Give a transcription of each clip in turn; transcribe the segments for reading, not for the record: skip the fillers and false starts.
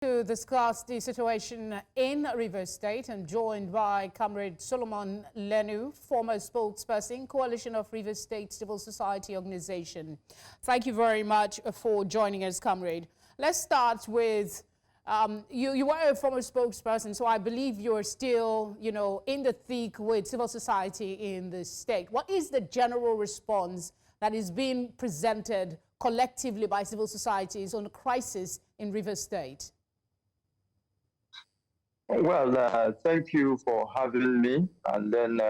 To discuss the situation in Rivers State, I'm joined by Comrade Solomon Lenu, former spokesperson, Coalition of Rivers State Civil Society Organization. Thank you very much for joining us, Comrade. Let's start with, you were a former spokesperson, so I believe you're still, in the thick with civil society in the state. What is the general response that is being presented collectively by civil societies on the crisis in Rivers State? Well, thank you for having me. And then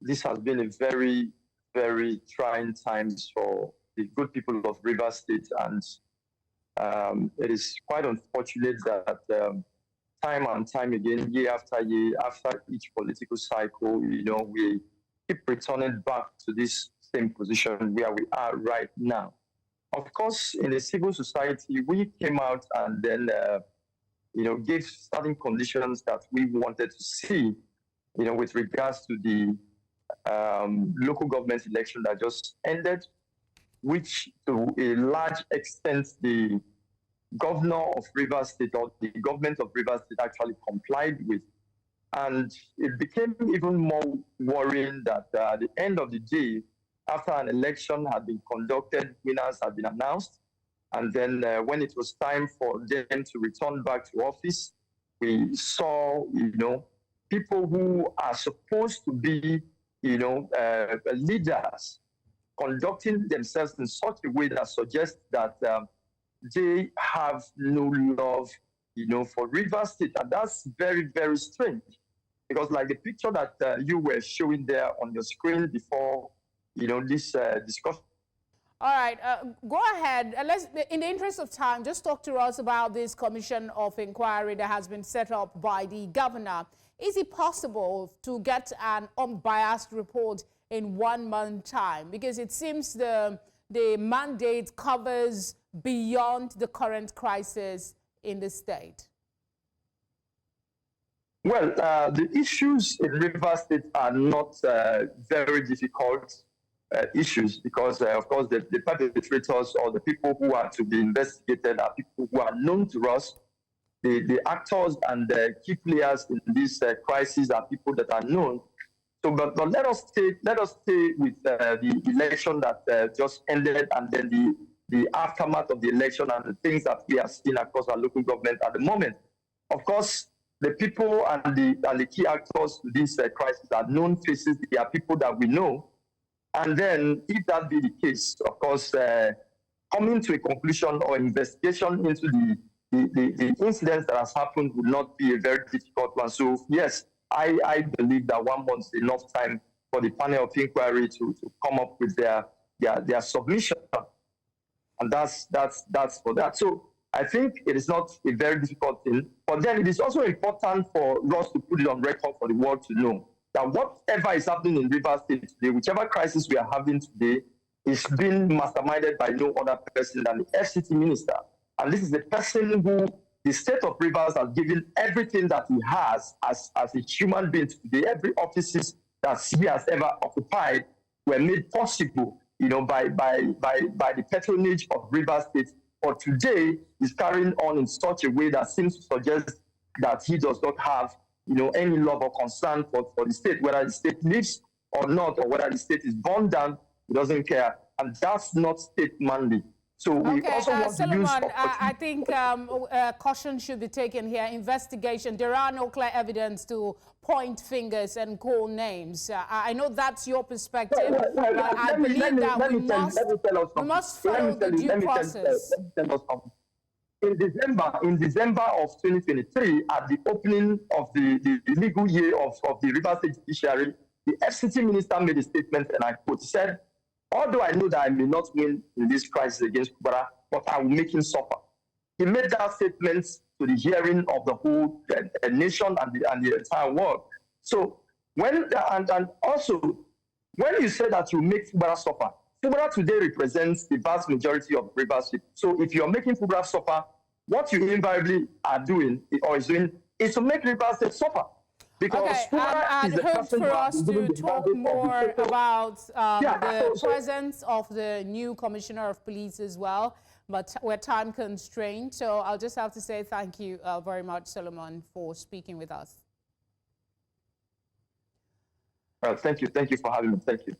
this has been a very, very trying times for the good people of Rivers State. And it is quite unfortunate that time and time again, year after year, after each political cycle, we keep returning back to this same position where we are right now. Of course, in the civil society, we came out and then gave certain conditions that we wanted to see, with regards to the local government election that just ended, which to a large extent the governor of Rivers State or the government of Rivers State actually complied with. And it became even more worrying that at the end of the day, after an election had been conducted, winners had been announced, and then when it was time for them to return back to office, we saw, people who are supposed to be, leaders conducting themselves in such a way that suggests that they have no love, for Rivers State. And that's very, very strange. Because like the picture that you were showing there on your screen before, this discussion. All right, go ahead. Let's, in the interest of time, just talk to us about this commission of inquiry that has been set up by the governor. Is it possible to get an unbiased report in 1 month's time? Because it seems the mandate covers beyond the current crisis in the state. Well, the issues in Rivers State are not very difficult issues, because of course the perpetrators or the people who are to be investigated are people who are known to us. The actors and the key players in this crisis are people that are known. So, but let us stay with the election that just ended, and then the aftermath of the election and the things that we are seeing across our local government at the moment. Of course, the people and the key actors to this crisis are known faces. They are people that we know. And then, if that be the case, of course, coming to a conclusion or investigation into the incidents that has happened would not be a very difficult one. So, yes, I believe that 1 month is enough time for the panel of inquiry to come up with their submission. And that's for that. So, I think it is not a very difficult thing. But then it is also important for us to put it on record for the world to know that whatever is happening in Rivers State today, whichever crisis we are having today, is being masterminded by no other person than the FCT minister. And this is the person who the state of Rivers has given everything that he has as a human being today. Every offices that he has ever occupied were made possible, by the patronage of Rivers State. But today is carrying on in such a way that seems to suggest that he does not have any love or concern for the state, whether the state lives or not, or whether the state is burned down, he doesn't care. And that's not state-manly. So we also want Solomon, to use... I think caution should be taken here. Investigation, there are no clear evidence to point fingers and call names. I know that's your perspective, but I believe that we must follow the due process. In December of 2023, at the opening of the legal year of the Rivers State Judiciary, the FCT minister made a statement, and I quote, said, "Although I know that I may not win in this crisis against Fubara, but I will make him suffer." He made that statement to the hearing of the whole nation and the entire world. So and also, when you say that you make Fubara suffer, Fubara today represents the vast majority of Rivers State. So if you're making Fubara suffer, what you invariably are doing or is doing is to make Rivers State suffer. Because I'd hope for us to talk more about the presence of the new commissioner of police as well. but we're time constrained. So I'll just have to say thank you very much, Solomon, for speaking with us. Thank you for having me. Thank you.